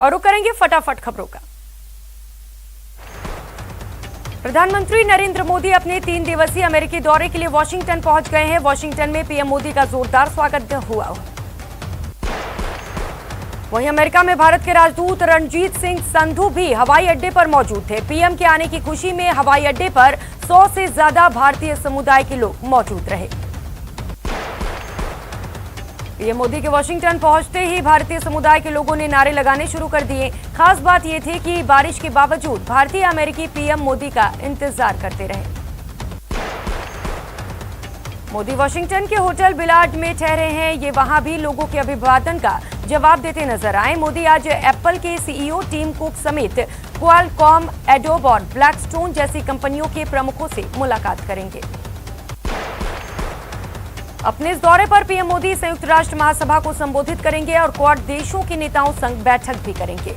और रुक करेंगे फटाफट खबरों का। प्रधानमंत्री नरेंद्र मोदी अपने 3 दिवसीय अमेरिकी दौरे के लिए वॉशिंगटन पहुंच गए हैं। वॉशिंगटन में पीएम मोदी का जोरदार स्वागत हुआ। वहीं अमेरिका में भारत के राजदूत रणजीत सिंह संधू भी हवाई अड्डे पर मौजूद थे। पीएम के आने की खुशी में हवाई अड्डे पर 100 से ज्यादा भारतीय समुदाय के लोग मौजूद रहे। पीएम मोदी के वॉशिंगटन पहुंचते ही भारतीय समुदाय के लोगों ने नारे लगाने शुरू कर दिए। खास बात यह थी कि बारिश के बावजूद भारतीय अमेरिकी पीएम मोदी का इंतजार करते रहे। मोदी वॉशिंगटन के होटल बिलार्ड में ठहरे हैं। ये वहां भी लोगों के अभिवादन का जवाब देते नजर आए। मोदी आज एप्पल के सीईओ टिम कुक समेत क्वालकॉम, एडोब और ब्लैकस्टोन जैसी कंपनियों के प्रमुखों से मुलाकात करेंगे। अपने इस दौरे पर पीएम मोदी संयुक्त राष्ट्र महासभा को संबोधित करेंगे और क्वाड देशों के नेताओं संग बैठक भी करेंगे।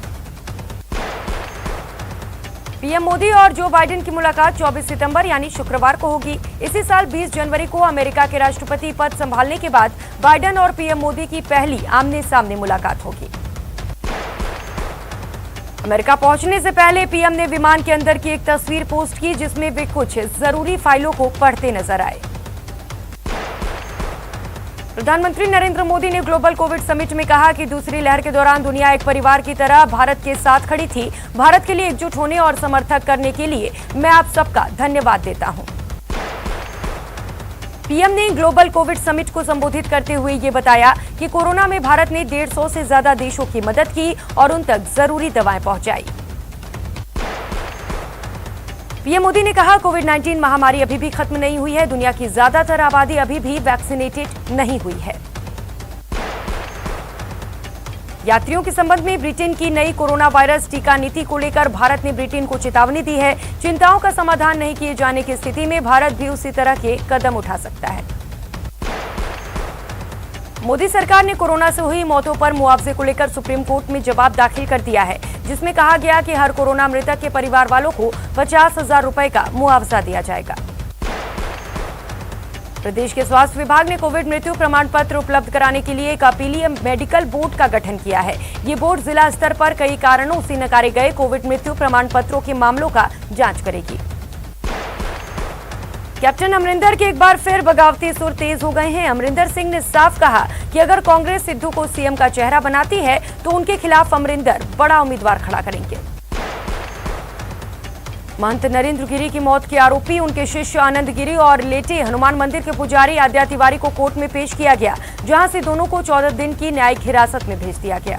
पीएम मोदी और जो बाइडेन की मुलाकात 24 सितंबर यानी शुक्रवार को होगी। इसी साल 20 जनवरी को अमेरिका के राष्ट्रपति पद संभालने के बाद बाइडेन और पीएम मोदी की पहली आमने सामने मुलाकात होगी। अमेरिका पहुंचने से पहले पीएम ने विमान के अंदर की एक तस्वीर पोस्ट की, जिसमें वे कुछ जरूरी फाइलों को पढ़ते नजर आए। प्रधानमंत्री नरेंद्र मोदी ने ग्लोबल कोविड समिट में कहा कि दूसरी लहर के दौरान दुनिया एक परिवार की तरह भारत के साथ खड़ी थी। भारत के लिए एकजुट होने और समर्थक करने के लिए मैं आप सबका धन्यवाद देता हूं। पीएम ने ग्लोबल कोविड समिट को संबोधित करते हुए ये बताया कि कोरोना में भारत ने 150 से ज्यादा देशों की मदद की और उन तक जरूरी दवाएं पहुंचाई। पीएम मोदी ने कहा, कोविड-19 महामारी अभी भी खत्म नहीं हुई है। दुनिया की ज्यादातर आबादी अभी भी वैक्सीनेटेड नहीं हुई है। यात्रियों के संबंध में ब्रिटेन की नई कोरोना वायरस टीका नीति को लेकर भारत ने ब्रिटेन को चेतावनी दी है। चिंताओं का समाधान नहीं किए जाने की स्थिति में भारत भी उसी तरह के कदम उठा सकता है। मोदी सरकार ने कोरोना से हुई मौतों पर मुआवजे को लेकर सुप्रीम कोर्ट में जवाब दाखिल कर दिया है, जिसमें कहा गया कि हर कोरोना मृतक के परिवार वालों को 50,000 रुपए का मुआवजा दिया जाएगा। प्रदेश के स्वास्थ्य विभाग ने कोविड मृत्यु प्रमाण पत्र उपलब्ध कराने के लिए एक अपीलीय मेडिकल बोर्ड का गठन किया है। ये बोर्ड जिला स्तर पर कई कारणों से नकारे गए कोविड मृत्यु प्रमाण पत्रों के मामलों का जांच करेगी। कैप्टन अमरिंदर के एक बार फिर बगावती सुर तेज हो गए हैं। अमरिंदर सिंह ने साफ कहा कि अगर कांग्रेस सिद्धू को सीएम का चेहरा बनाती है तो उनके खिलाफ अमरिंदर बड़ा उम्मीदवार खड़ा करेंगे। महंत नरेंद्र गिरी की मौत के आरोपी उनके शिष्य आनंद गिरी और लेटे हनुमान मंदिर के पुजारी आद्या तिवारी को कोर्ट में पेश किया गया, जहां से दोनों को 14 दिन की न्यायिक हिरासत में भेज दिया गया।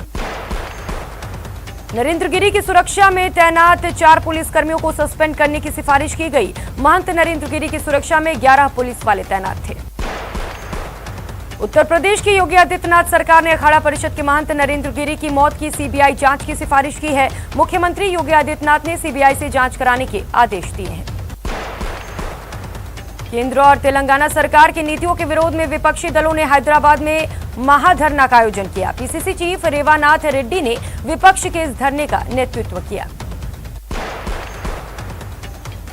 नरेंद्र गिरी की सुरक्षा में तैनात 4 पुलिसकर्मियों को सस्पेंड करने की सिफारिश की गई। महंत नरेंद्र गिरी की सुरक्षा में 11 पुलिस वाले तैनात थे। उत्तर प्रदेश की योगी आदित्यनाथ सरकार ने अखाड़ा परिषद के महंत नरेंद्र गिरी की मौत की सीबीआई जांच की सिफारिश की है। मुख्यमंत्री योगी आदित्यनाथ ने सीबीआई से जांच कराने के आदेश दिए हैं। केंद्र और तेलंगाना सरकार की नीतियों के विरोध में विपक्षी दलों ने हैदराबाद में महाधरना का आयोजन किया। पीसीसी चीफ रेवानाथ रेड्डी ने विपक्ष के इस धरने का नेतृत्व किया।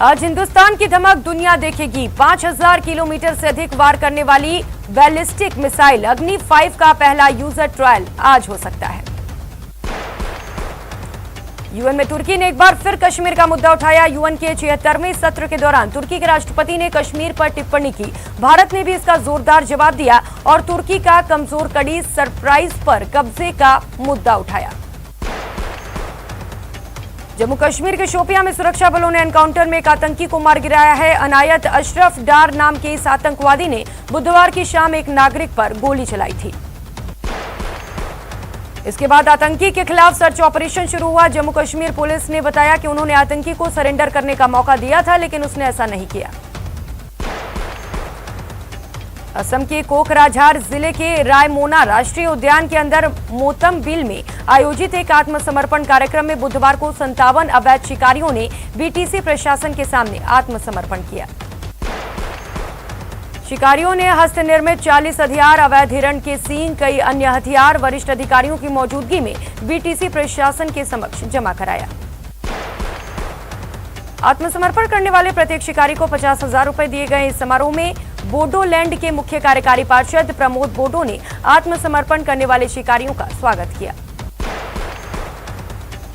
आज हिंदुस्तान की धमक दुनिया देखेगी। 5000 किलोमीटर से अधिक वार करने वाली बैलिस्टिक मिसाइल अग्नि 5 का पहला यूजर ट्रायल आज हो सकता है। यूएन में तुर्की ने एक बार फिर कश्मीर का मुद्दा उठाया। यूएन के 76वें सत्र के दौरान तुर्की के राष्ट्रपति ने कश्मीर पर टिप्पणी की। भारत ने भी इसका जोरदार जवाब दिया और तुर्की का कमजोर कड़ी सरप्राइज पर कब्जे का मुद्दा उठाया। जम्मू कश्मीर के शोपियां में सुरक्षा बलों ने एनकाउंटर में एक आतंकी को मार गिराया है। अनायत अशरफ डार नाम के इस आतंकवादी ने बुधवार की शाम एक नागरिक पर गोली चलाई थी। इसके बाद आतंकी के खिलाफ सर्च ऑपरेशन शुरू हुआ। जम्मू कश्मीर पुलिस ने बताया कि उन्होंने आतंकी को सरेंडर करने का मौका दिया था, लेकिन उसने ऐसा नहीं किया। असम के कोकराझार जिले के रायमोना राष्ट्रीय उद्यान के अंदर मोतम बिल में आयोजित एक आत्मसमर्पण कार्यक्रम में बुधवार को 57 अवैध शिकारियों ने बीटीसी प्रशासन के सामने आत्मसमर्पण किया। शिकारियों ने हस्तनिर्मित 40 हथियार, अवैध हिरण के सींग, कई अन्य हथियार वरिष्ठ अधिकारियों की मौजूदगी में बीटीसी प्रशासन के समक्ष जमा कराया। आत्मसमर्पण करने वाले प्रत्येक शिकारी को 50,000 रुपए दिए गए। इस समारोह में बोडोलैंड के मुख्य कार्यकारी पार्षद प्रमोद बोडो ने आत्मसमर्पण करने वाले शिकारियों का स्वागत किया।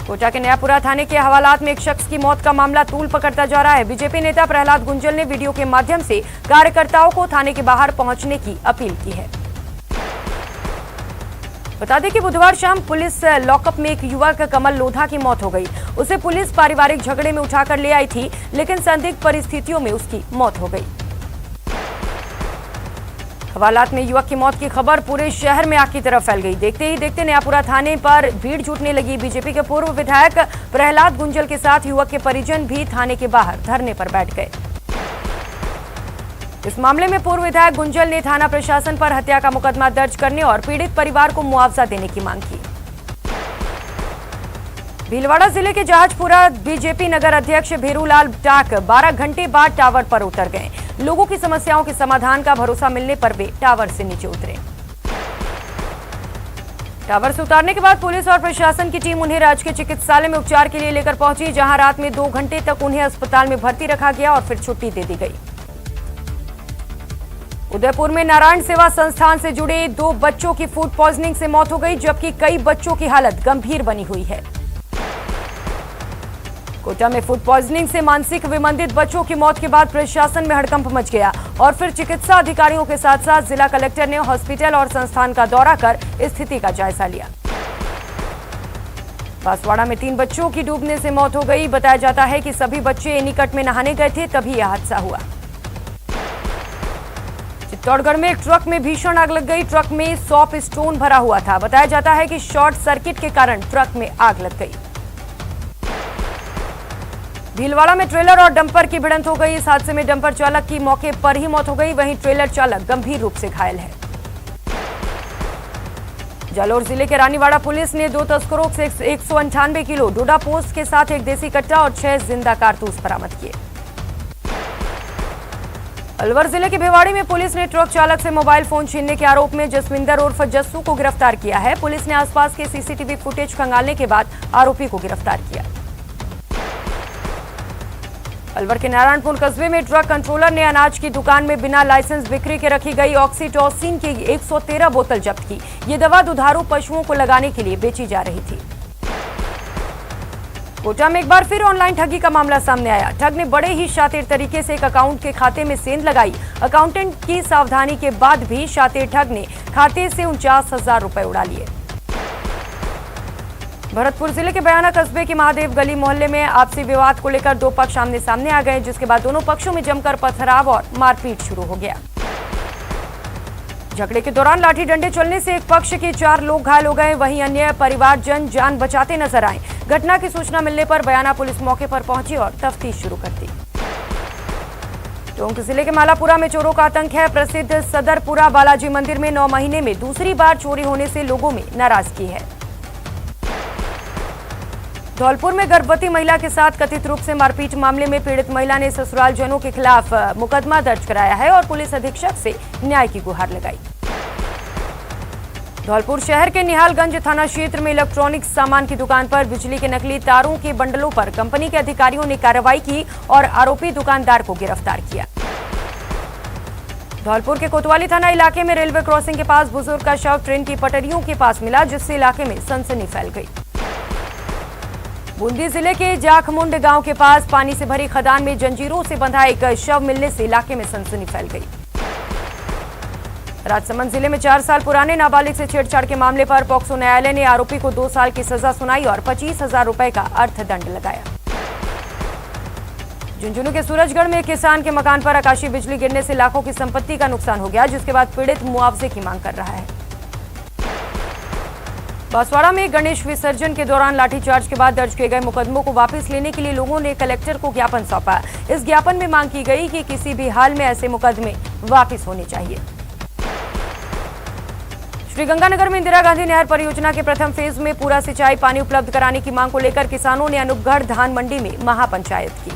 कोटा के नयापुरा थाने के हवालात में एक शख्स की मौत का मामला तूल पकड़ता जा रहा है। बीजेपी नेता प्रहलाद गुंजल ने वीडियो के माध्यम से कार्यकर्ताओं को थाने के बाहर पहुंचने की अपील की है। बता दें कि बुधवार शाम पुलिस लॉकअप में एक युवक कमल लोधा की मौत हो गई। उसे पुलिस पारिवारिक झगड़े में उठाकर ले आई थी, लेकिन संदिग्ध परिस्थितियों में उसकी मौत हो गई। हवालात में युवक की मौत की खबर पूरे शहर में आग की तरह फैल गई। देखते ही देखते नयापुरा थाने पर भीड़ जुटने लगी। बीजेपी के पूर्व विधायक प्रहलाद गुंजल के साथ युवक के परिजन भी थाने के बाहर धरने पर बैठ गए। इस मामले में पूर्व विधायक गुंजल ने थाना प्रशासन पर हत्या का मुकदमा दर्ज करने और पीड़ित परिवार को मुआवजा देने की मांग की। भीलवाड़ा जिले के जहाजपुरा बीजेपी नगर अध्यक्ष भेरूलाल टाक 12 घंटे बाद टावर पर उतर गए। लोगों की समस्याओं के समाधान का भरोसा मिलने पर वे टावर से नीचे उतरे। टावर से उतारने के बाद पुलिस और प्रशासन की टीम उन्हें राजकीय चिकित्सालय में उपचार के लिए लेकर पहुंची, जहां रात में 2 घंटे तक उन्हें अस्पताल में भर्ती रखा गया और फिर छुट्टी दे दी गई। उदयपुर में नारायण सेवा संस्थान से जुड़े 2 बच्चों की फूड पॉइजनिंग से मौत हो गई, जबकि कई बच्चों की हालत गंभीर बनी हुई है। कोटा में फूड पॉइजनिंग से मानसिक विमंदित बच्चों की मौत के बाद प्रशासन में हड़कंप मच गया और फिर चिकित्सा अधिकारियों के साथ साथ जिला कलेक्टर ने हॉस्पिटल और संस्थान का दौरा कर स्थिति का जायजा लिया। बांसवाड़ा में 3 बच्चों की डूबने से मौत हो गई। बताया जाता है कि सभी बच्चे एनीकट में नहाने गए थे, तभी यह हादसा हुआ। चित्तौड़गढ़ में एक ट्रक में भीषण आग लग गई। ट्रक में सॉप स्टोन भरा हुआ था। बताया जाता है कि शॉर्ट सर्किट के कारण ट्रक में आग लग गई। भीलवाड़ा में ट्रेलर और डंपर की भिड़ंत हो गई। इस हादसे में डंपर चालक की मौके पर ही मौत हो गई, वहीं ट्रेलर चालक गंभीर रूप से घायल है। जालौर जिले के रानीवाड़ा पुलिस ने 2 तस्करों से 198 किलो डोडा पोस्ट के साथ एक देसी कट्टा और 6 जिंदा कारतूस बरामद किए। अलवर जिले के भिवाड़ी में पुलिस ने ट्रक चालक से मोबाइल फोन छीनने के आरोप में जसविंदर उर्फ जस्सू को गिरफ्तार किया है। पुलिस ने आसपास के सीसीटीवी फुटेज खंगालने के बाद आरोपी को गिरफ्तार किया। अलवर के नारायणपुर कस्बे में ट्रक कंट्रोलर ने अनाज की दुकान में बिना लाइसेंस बिक्री के रखी गई ऑक्सीटोसिन की 113 बोतल जब्त की। ये दवा दुधारू पशुओं को लगाने के लिए बेची जा रही थी। कोटा में एक बार फिर ऑनलाइन ठगी का मामला सामने आया। ठग ने बड़े ही शातिर तरीके से एक अकाउंट के खाते में सेंध लगाई। अकाउंटेंट की सावधानी के बाद भी शातिर ठग ने खाते से 49,000 रुपए उड़ा लिए। भरतपुर जिले के बयाना कस्बे के महादेव गली मोहल्ले में आपसी विवाद को लेकर 2 पक्ष आमने सामने आ गए, जिसके बाद दोनों पक्षों में जमकर पथराव और मारपीट शुरू हो गया। झगड़े के दौरान लाठी डंडे चलने से एक पक्ष के 4 लोग घायल हो गए, वहीं अन्य परिवारजन जान बचाते नजर आए। घटना की सूचना मिलने पर बयाना पुलिस मौके पर पहुंची और तफ्तीश शुरू कर दी। टोंक जिले के मालापुरा में चोरों का आतंक है। प्रसिद्ध सदरपुरा बालाजी मंदिर में 9 महीने में दूसरी बार चोरी होने से लोगों में नाराजगी है। धौलपुर में गर्भवती महिला के साथ कथित रूप से मारपीट मामले में पीड़ित महिला ने ससुराल जनों के खिलाफ मुकदमा दर्ज कराया है और पुलिस अधीक्षक से न्याय की गुहार लगाई। धौलपुर शहर के निहालगंज थाना क्षेत्र में इलेक्ट्रॉनिक्स सामान की दुकान पर बिजली के नकली तारों के बंडलों पर कंपनी के अधिकारियों ने कार्रवाई की और आरोपी दुकानदार को गिरफ्तार किया। धौलपुर के कोतवाली थाना इलाके में रेलवे क्रॉसिंग के पास बुजुर्ग का शव ट्रेन की पटरियों के पास मिला, जिससे इलाके में सनसनी फैल गई। बूंदी जिले के जाखमुंड गांव के पास पानी से भरी खदान में जंजीरों से बंधा एक शव मिलने से इलाके में सनसनी फैल गई। राजसमंद जिले में 4 साल पुराने नाबालिग से छेड़छाड़ के मामले पर पॉक्सो न्यायालय ने आरोपी को 2 साल की सजा सुनाई और 25,000 रुपए का अर्थदंड लगाया। झुंझुनू के सूरजगढ़ में एक किसान के मकान पर आकाशीय बिजली गिरने से लाखों की संपत्ति का नुकसान हो गया, जिसके बाद पीड़ित मुआवजे की मांग कर रहा है। बांसवाड़ा में गणेश विसर्जन के दौरान लाठीचार्ज के बाद दर्ज किए गए मुकदमों को वापस लेने के लिए लोगों ने कलेक्टर को ज्ञापन सौंपा। इस ज्ञापन में मांग की गई कि किसी भी हाल में ऐसे मुकदमे वापस होने चाहिए। श्रीगंगानगर में इंदिरा गांधी नहर परियोजना के प्रथम फेज में पूरा सिंचाई पानी उपलब्ध कराने की मांग को लेकर किसानों ने अनूपगढ़ धान मंडी में महापंचायत की।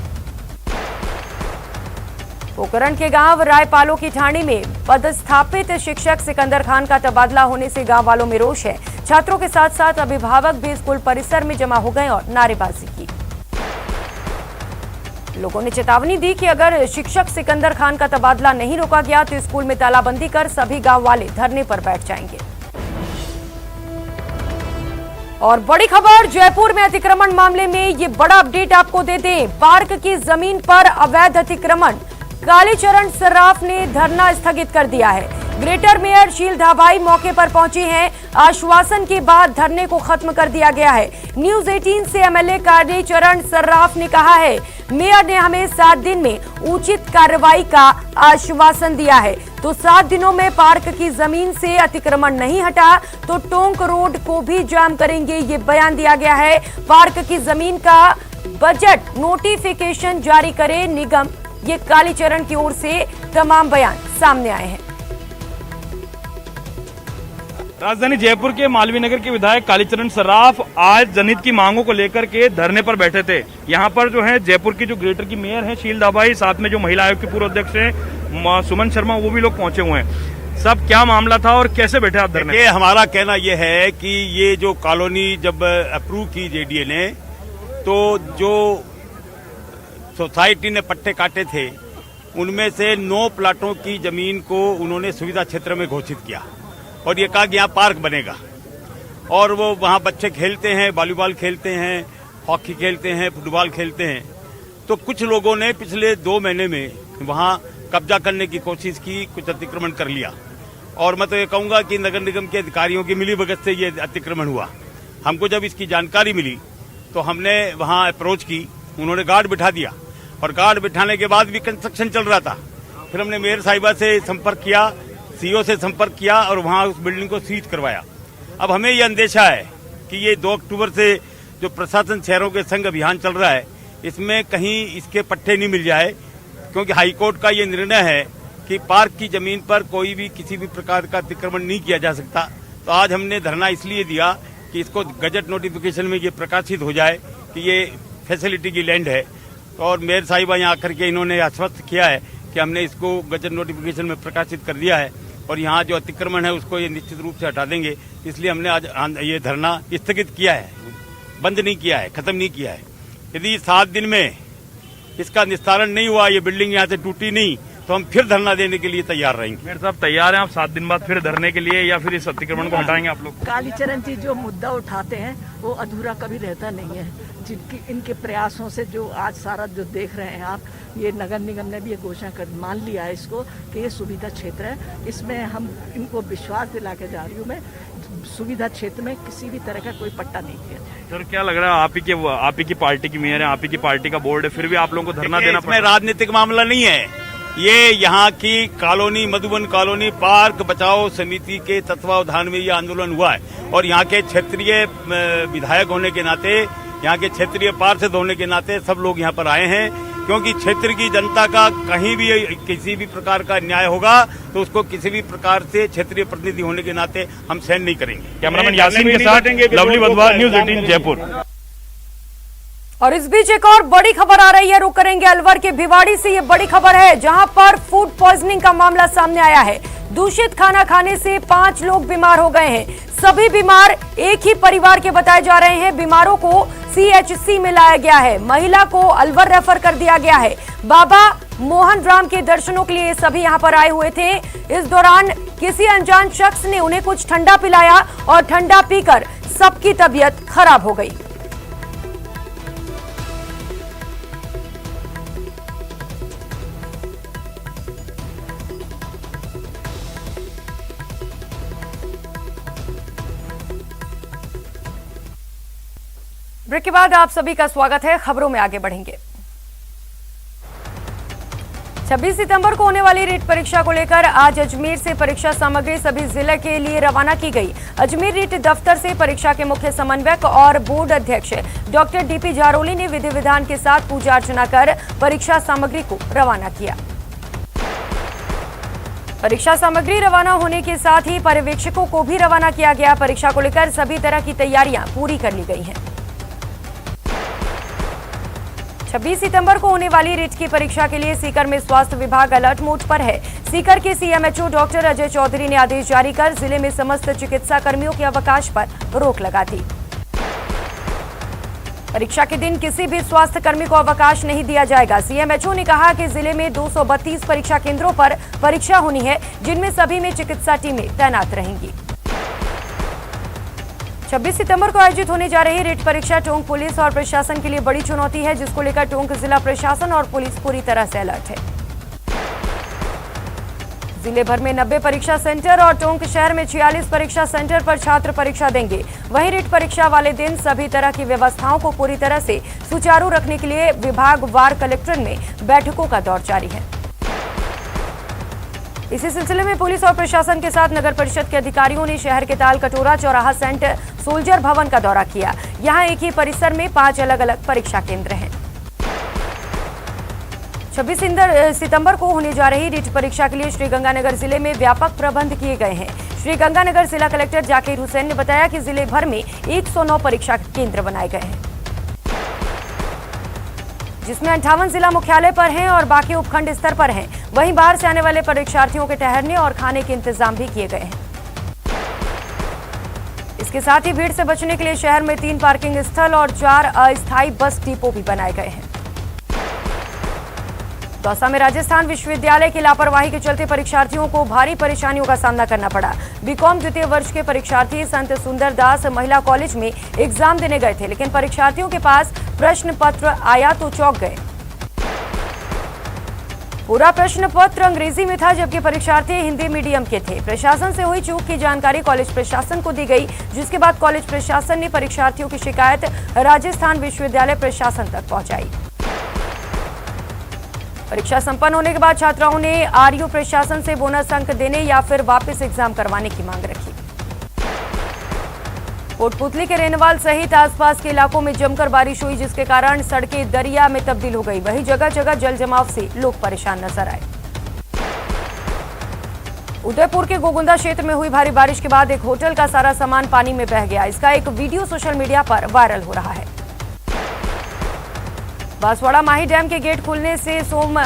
पोखरण के गांव रायपालो की ठाणी में पदस्थापित शिक्षक सिकंदर खान का तबादला होने से गांव वालों में रोष है। छात्रों के साथ साथ अभिभावक भी स्कूल परिसर में जमा हो गए और नारेबाजी की। लोगों ने चेतावनी दी कि अगर शिक्षक सिकंदर खान का तबादला नहीं रोका गया तो स्कूल में तालाबंदी कर सभी गांव वाले धरने पर बैठ जाएंगे। और बड़ी खबर जयपुर में अतिक्रमण मामले में ये बड़ा अपडेट आपको दे दें। पार्क की जमीन पर अवैध अतिक्रमण, कालीचरण सर्राफ ने धरना स्थगित कर दिया है। ग्रेटर मेयर शील धाबाई मौके पर पहुंची हैं। आश्वासन के बाद धरने को खत्म कर दिया गया है। न्यूज 18 से एमएलए कालीचरण सर्राफ ने कहा है, मेयर ने हमें 7 दिन में उचित कार्रवाई का आश्वासन दिया है, तो 7 दिनों में पार्क की जमीन से अतिक्रमण नहीं हटा तो टोंक रोड को भी जाम करेंगे, ये बयान दिया गया है। पार्क की जमीन का बजट नोटिफिकेशन जारी करे निगम, ये कालीचरण की ओर से तमाम बयान सामने आए हैं। राजधानी जयपुर के मालवीय नगर के विधायक कालीचरण सर्राफ आज जनहित की मांगों को लेकर के धरने पर बैठे थे। यहाँ पर जो है जयपुर की जो ग्रेटर की मेयर है शील धाबाई, साथ में जो महिला आयोग के पूर्व अध्यक्ष हैं सुमन शर्मा, वो भी लोग पहुंचे हुए हैं। सब क्या मामला था और कैसे बैठे आप धरने? ये हमारा कहना यह है कि ये जो कॉलोनी जब अप्रूव की जेडीए ने, तो जो सोसाइटी ने पट्टे काटे थे उनमें से 9 प्लाटों की जमीन को उन्होंने सुविधा क्षेत्र में घोषित किया और ये कहा कि यहाँ पार्क बनेगा और वो वहाँ बच्चे खेलते हैं, वॉलीबॉल खेलते हैं, हॉकी खेलते हैं, फुटबॉल खेलते हैं। तो कुछ लोगों ने पिछले 2 महीने में वहाँ कब्जा करने की कोशिश की, कुछ अतिक्रमण कर लिया और मैं तो ये कहूँगा कि नगर निगम के अधिकारियों की मिलीभगत से ये अतिक्रमण हुआ। हमको जब इसकी जानकारी मिली तो हमने वहाँ अप्रोच की, उन्होंने गार्ड बिठा दिया और गार्ड बिठाने के बाद भी कंस्ट्रक्शन चल रहा था। फिर हमने मेयर साहिबा से संपर्क किया, सीओ से संपर्क किया और वहां उस बिल्डिंग को सीज करवाया। अब हमें ये अंदेशा है कि ये 2 अक्टूबर से जो प्रशासन शहरों के संग अभियान चल रहा है, इसमें कहीं इसके पट्टे नहीं मिल जाए, क्योंकि हाईकोर्ट का ये निर्णय है कि पार्क की जमीन पर कोई भी किसी भी प्रकार का अतिक्रमण नहीं किया जा सकता। तो आज हमने धरना इसलिए दिया कि इसको गजट नोटिफिकेशन में ये प्रकाशित हो जाए कि ये फैसिलिटी की लैंड है। और मेयर साहिबा यहाँ आकर के इन्होंने आश्वस्त किया है कि हमने इसको गजट नोटिफिकेशन में प्रकाशित कर दिया है और यहाँ जो अतिक्रमण है उसको ये निश्चित रूप से हटा देंगे। इसलिए हमने आज ये धरना स्थगित किया है, बंद नहीं किया है, खत्म नहीं किया है। यदि 7 दिन में इसका निस्तारण नहीं हुआ, ये बिल्डिंग यहाँ से टूटी नहीं, तो हम फिर धरना देने के लिए तैयार रहेंगे। मेयर साहब तैयार हैं आप 7 दिन बाद फिर धरने के लिए, या फिर इस अतिक्रमण को हटाएंगे आप लोग? कालीचरण जी जो मुद्दा उठाते हैं वो अधूरा कभी रहता नहीं है। जिनकी इनके प्रयासों से जो आज सारा जो देख रहे हैं आप, ये नगर निगम ने भी ये घोषणा कर मान लिया है इसको कि ये सुविधा क्षेत्र है। इसमें हम इनको विश्वास दिला के जा रही हूँ मैं, सुविधा क्षेत्र में किसी भी तरह का कोई पट्टा नहीं किया। सर क्या लग रहा है, आप ही की पार्टी की मेयर है, आप ही की पार्टी का बोर्ड है, फिर भी आप लोगों को धरना देना पड़ा? इसमें राजनीतिक मामला नहीं है, ये यहाँ की कॉलोनी मधुबन कॉलोनी पार्क बचाओ समिति के तत्वावधान में ये आंदोलन हुआ है और यहाँ के क्षेत्रीय विधायक होने के नाते, यहाँ के क्षेत्रीय पार्षद होने के नाते सब लोग यहाँ पर आए हैं, क्योंकि क्षेत्र की जनता का कहीं भी किसी भी प्रकार का न्याय होगा तो उसको किसी भी प्रकार से क्षेत्रीय प्रतिनिधि होने के नाते हम सहन नहीं करेंगे। कैमरामैन यासीन के साथ लवली वधवा, न्यूज 18 जयपुर। और इस बीच एक और बड़ी खबर आ रही है, रुक करेंगे अलवर के भिवाड़ी से। ये बड़ी खबर है जहां पर फूड पॉइजनिंग का मामला सामने आया है। दूषित खाना खाने से 5 लोग बीमार हो गए हैं। सभी बीमार एक ही परिवार के बताए जा रहे हैं। बीमारों को सीएचसी में लाया गया है, महिला को अलवर रेफर कर दिया गया है। बाबा मोहन राम के दर्शनों के लिए सभी यहां पर आए हुए थे। इस दौरान किसी अनजान शख्स ने उन्हें कुछ ठंडा पिलाया और ठंडा पीकर सबकी तबीयत खराब हो गई। ब्रेक के बाद आप सभी का स्वागत है। खबरों में आगे बढ़ेंगे। 26 सितंबर को होने वाली रीट परीक्षा को लेकर आज अजमेर से परीक्षा सामग्री सभी जिले के लिए रवाना की गई। अजमेर रीट दफ्तर से परीक्षा के मुख्य समन्वयक और बोर्ड अध्यक्ष डॉक्टर डीपी जारोली ने विधि विधान के साथ पूजा अर्चना कर परीक्षा सामग्री को रवाना किया। परीक्षा सामग्री रवाना होने के साथ ही पर्यवेक्षकों को भी रवाना किया गया। परीक्षा को लेकर सभी तरह की तैयारियां पूरी कर ली गई हैं। 26 सितंबर को होने वाली रीट की परीक्षा के लिए सीकर में स्वास्थ्य विभाग अलर्ट मोड पर है। सीकर के सीएमएचओ डॉक्टर अजय चौधरी ने आदेश जारी कर जिले में समस्त चिकित्सा कर्मियों के अवकाश पर रोक लगा दी। परीक्षा के दिन किसी भी स्वास्थ्य कर्मी को अवकाश नहीं दिया जाएगा। सीएमएचओ ने कहा कि जिले में 232 परीक्षा केंद्रों पर परीक्षा होनी है, जिनमें सभी में चिकित्सा टीमें तैनात रहेंगी। 26 सितंबर को आयोजित होने जा रही रिट परीक्षा टोंक पुलिस और प्रशासन के लिए बड़ी चुनौती है, जिसको लेकर टोंक जिला प्रशासन और पुलिस पूरी तरह से अलर्ट है। जिले भर में 90 परीक्षा सेंटर और टोंक शहर में 46 परीक्षा सेंटर पर छात्र परीक्षा देंगे। वहीं रिट परीक्षा वाले दिन सभी तरह की व्यवस्थाओं को पूरी तरह से सुचारू रखने के लिए विभागवार कलेक्ट्रेट में बैठकों का दौर जारी है। इसी सिलसिले में पुलिस और प्रशासन के साथ नगर परिषद के अधिकारियों ने शहर के ताल कटोरा चौराहा सेंटर सोल्जर भवन का दौरा किया। यहां एक ही परिसर में 5 अलग अलग परीक्षा केंद्र हैं। 26 सितंबर को होने जा रही रिट परीक्षा के लिए श्रीगंगानगर जिले में व्यापक प्रबंध किए गए हैं। श्रीगंगानगर जिला कलेक्टर जाकिर हुसैन ने बताया कि जिले भर में 109 परीक्षा केंद्र बनाए गए हैं, जिसमें 58 जिला मुख्यालय पर हैं और बाकी उपखंड स्तर पर हैं। वहीं बाहर से आने वाले परीक्षार्थियों के ठहरने और खाने के इंतजाम भी किए गए हैं। इसके साथ ही भीड़ से बचने के लिए शहर में 3 पार्किंग स्थल और 4 अस्थायी बस डिपो भी बनाए गए हैं। दौसा में राजस्थान विश्वविद्यालय की लापरवाही के चलते परीक्षार्थियों को भारी परेशानियों का सामना करना पड़ा। बीकॉम द्वितीय वर्ष के परीक्षार्थी संत सुंदर दास महिला कॉलेज में एग्जाम देने गए थे, लेकिन परीक्षार्थियों के पास प्रश्न पत्र आया तो चौंक गए। पूरा प्रश्न पत्र अंग्रेजी में था, जबकि परीक्षार्थी हिंदी मीडियम के थे। प्रशासन से हुई चूक की जानकारी कॉलेज प्रशासन को दी गई, जिसके बाद कॉलेज प्रशासन ने परीक्षार्थियों की शिकायत राजस्थान विश्वविद्यालय प्रशासन तक पहुंचाई। परीक्षा संपन्न होने के बाद छात्राओं ने आरयू प्रशासन से बोनस अंक देने या फिर वापस एग्जाम करवाने की मांग रखी। कोटपुतली के रेनवाल सहित आसपास के इलाकों में जमकर बारिश हुई, जिसके कारण सड़कें दरिया में तब्दील हो गई। वहीं जगह जगह जल जमाव से लोग परेशान नजर आए। उदयपुर के गोगुंदा क्षेत्र में हुई भारी बारिश के बाद एक होटल का सारा सामान पानी में बह गया। इसका एक वीडियो सोशल मीडिया पर वायरल हो रहा है। बांसवाड़ा माही डैम के गेट खुलने से सोम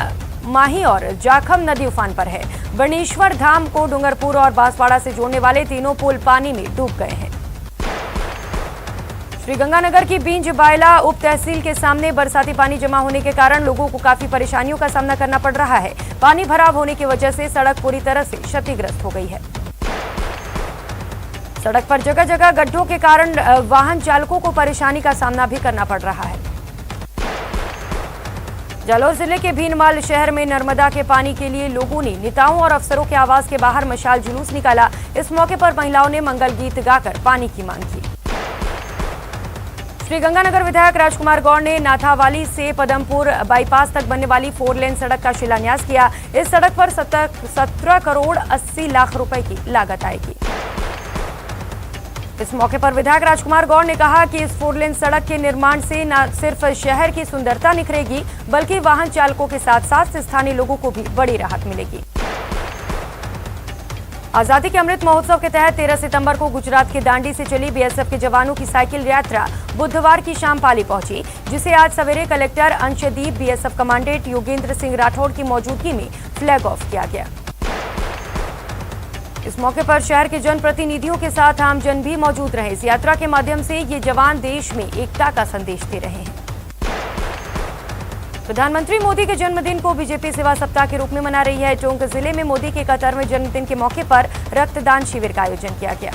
माही और जाखम नदी उफान पर है। बनेश्वर धाम को डूंगरपुर और बांसवाड़ा से जोड़ने वाले तीनों पुल पानी में डूब गए हैं। श्रीगंगानगर की बींज बायला उप तहसील के सामने बरसाती पानी जमा होने के कारण लोगों को काफी परेशानियों का सामना करना पड़ रहा है। पानी भराव होने की वजह से सड़क पूरी तरह से क्षतिग्रस्त हो गई है। सड़क पर जगह जगह गड्ढों के कारण वाहन चालकों को परेशानी का सामना भी करना पड़ रहा है। जालौर जिले के भीनमाल शहर में नर्मदा के पानी के लिए लोगों ने नेताओं और अफसरों के आवास के बाहर मशाल जुलूस निकाला। इस मौके पर महिलाओं ने मंगल गीत गाकर पानी की मांग की। श्रीगंगानगर विधायक राजकुमार गौड़ ने नाथावाली से पदमपुर बाईपास तक बनने वाली 4 लेन सड़क का शिलान्यास किया। इस सड़क पर 17 करोड़ 80 लाख रुपए की लागत आएगी। इस मौके पर विधायक राजकुमार गौड़ ने कहा कि इस 4 लेन सड़क के निर्माण से न सिर्फ शहर की सुंदरता निखरेगी, बल्कि वाहन चालकों के साथ साथ स्थानीय लोगों को भी बड़ी राहत मिलेगी। आजादी के अमृत महोत्सव के तहत 13 सितंबर को गुजरात के दांडी से चली बीएसएफ के जवानों की साइकिल यात्रा बुधवार की शाम पाली पहुंची, जिसे आज सवेरे collector Anshdeep, BSF commandant Yogendra Singh Rathore की मौजूदगी में फ्लैग ऑफ किया गया। इस मौके पर शहर के जनप्रतिनिधियों के साथ आमजन भी मौजूद रहे। इस यात्रा के माध्यम से ये जवान देश में एकता का संदेश दे रहे हैं। प्रधानमंत्री मोदी के जन्मदिन को बीजेपी सेवा सप्ताह के रूप में मना रही है। टोंक जिले में मोदी के 71वें जन्मदिन के मौके पर रक्तदान शिविर का आयोजन किया गया।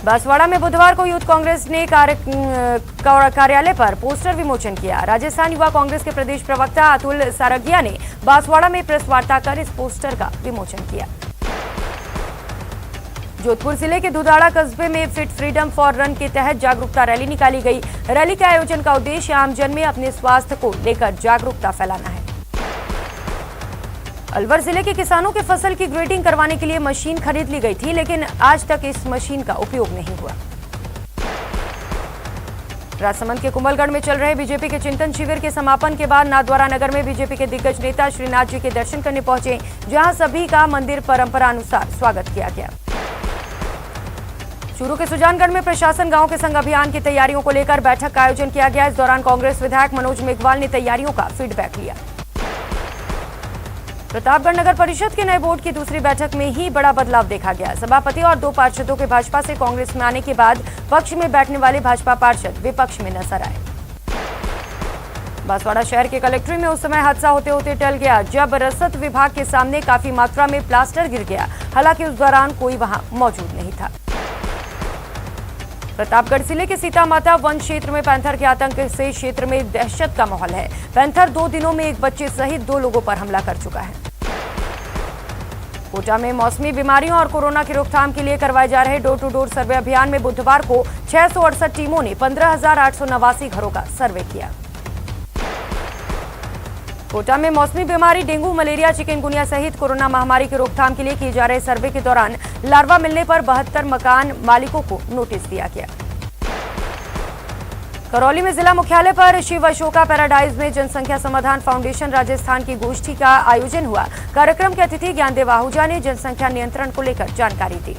बांसवाड़ा में बुधवार को यूथ कांग्रेस ने कार्यालय पर पोस्टर विमोचन किया। राजस्थान युवा कांग्रेस के प्रदेश प्रवक्ता अतुल सारगिया ने बांसवाड़ा में प्रेस वार्ता कर इस पोस्टर का विमोचन किया। जोधपुर जिले के दुधाड़ा कस्बे में फिट फ्रीडम फॉर रन के तहत जागरूकता रैली निकाली गई। रैली के आयोजन का उद्देश्य आमजन में अपने स्वास्थ्य को लेकर जागरूकता फैलाना है। अलवर जिले के किसानों के फसल की ग्रेडिंग करवाने के लिए मशीन खरीद ली गई थी, लेकिन आज तक इस मशीन का उपयोग नहीं हुआ। राजसमंद के कुंभलगढ़ में चल रहे बीजेपी के चिंतन शिविर के समापन के बाद नाथद्वारा नगर में बीजेपी के दिग्गज नेता श्रीनाथ जी के दर्शन करने पहुंचे, जहां सभी का मंदिर परंपरा अनुसार स्वागत किया गया। चूरू के सुजानगढ़ में प्रशासन गांव के संग अभियान की तैयारियों को लेकर बैठक का आयोजन किया गया। इस दौरान कांग्रेस विधायक मनोज मेघवाल ने तैयारियों का फीडबैक लिया। प्रतापगढ़ नगर परिषद के नए बोर्ड की दूसरी बैठक में ही बड़ा बदलाव देखा गया। सभापति और 2 पार्षदों के भाजपा से कांग्रेस में आने के बाद पक्ष में बैठने वाले भाजपा पार्षद विपक्ष में नजर आए। बांसवाड़ा शहर के कलेक्ट्रेट में उस समय हादसा होते होते टल गया, जब रसद विभाग के सामने काफी मात्रा में प्लास्टर गिर गया। हालांकि उस दौरान कोई वहां मौजूद नहीं था। प्रतापगढ़ जिले के सीता माता वन क्षेत्र में पैंथर के आतंक से क्षेत्र में दहशत का माहौल है। पैंथर 2 दिनों में एक बच्चे सहित 2 लोगों पर हमला कर चुका है। कोटा में मौसमी बीमारियों और कोरोना की रोकथाम के लिए करवाए जा रहे डोर टू डोर सर्वे अभियान में बुधवार को 668 टीमों ने 15,889 घरों का सर्वे किया। कोटा में मौसमी बीमारी डेंगू, मलेरिया, चिकनगुनिया सहित कोरोना महामारी की रोकथाम के लिए किए जा रहे सर्वे के दौरान लार्वा मिलने पर 72 मकान मालिकों को नोटिस दिया गया। करौली में जिला मुख्यालय पर शिव अशोका पैराडाइज में जनसंख्या समाधान फाउंडेशन राजस्थान की गोष्ठी का आयोजन हुआ। कार्यक्रम के अतिथि ज्ञानदेव आहूजा ने जनसंख्या नियंत्रण को लेकर जानकारी दी।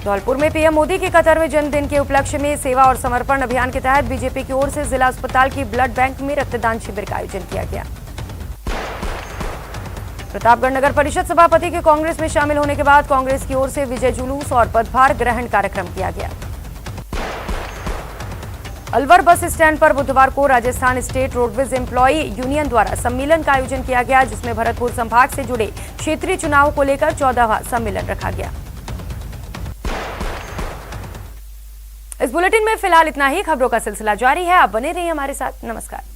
धौलपुर में पीएम मोदी के 71वें जन्मदिन के उपलक्ष्य में सेवा और समर्पण अभियान के तहत बीजेपी की ओर से जिला अस्पताल की ब्लड बैंक में रक्तदान शिविर का आयोजन किया गया। प्रतापगढ़ नगर परिषद सभापति के कांग्रेस में शामिल होने के बाद कांग्रेस की ओर से विजय जुलूस और पदभार ग्रहण कार्यक्रम किया गया। अलवर बस स्टैंड पर बुधवार को Rajasthan state roadways employee union द्वारा सम्मेलन का आयोजन किया गया, जिसमें भरतपुर संभाग से जुड़े क्षेत्रीय चुनाव को लेकर 14वां सम्मेलन रखा गया। इस बुलेटिन में फिलहाल इतना ही। खबरों का सिलसिला जारी है, आप बने रहिए हमारे साथ। नमस्कार।